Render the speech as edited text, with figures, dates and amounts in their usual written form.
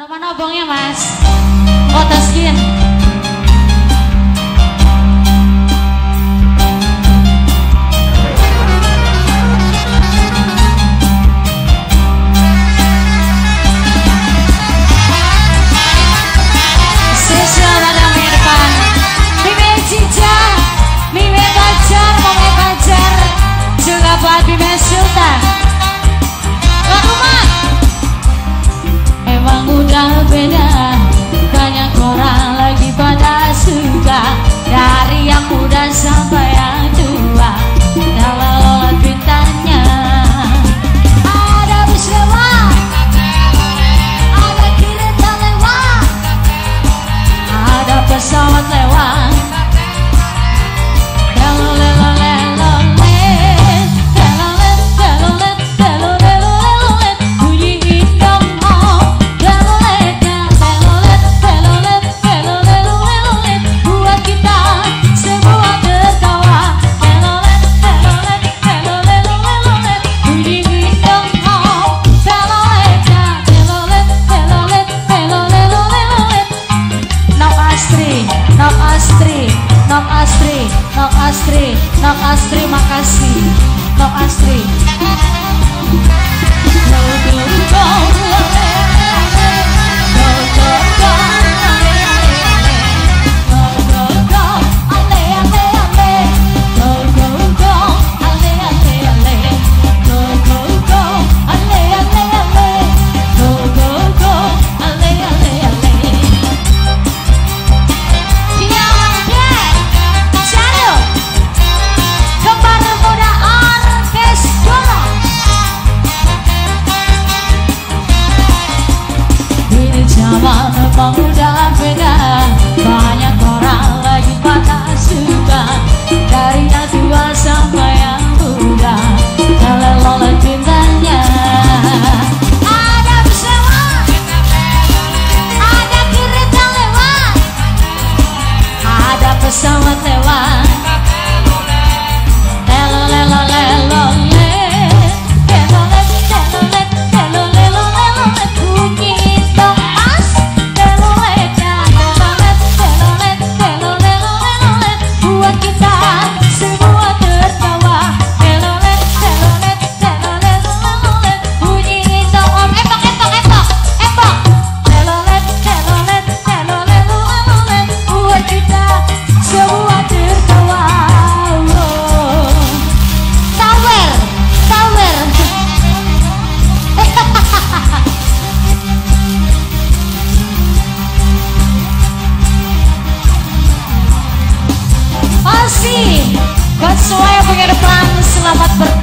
Nama nobongnya mas Kota Skin. Emang udah beda, banyak orang lagi pada suka, dari yang muda sampai yang tua. Kalau bintangnya ada bus lewat, ada kereta lewat, ada pesawat lewat. Nok Astri, makasih Nok Astri. Emang udah beda, banyak orang lagi pada suka, dari yang tua sampai yang muda. Kalau lihat bintangnya ada pesawat, ada kereta lewat, ada pesawat lewat. Buat semua yang punya depan, selamat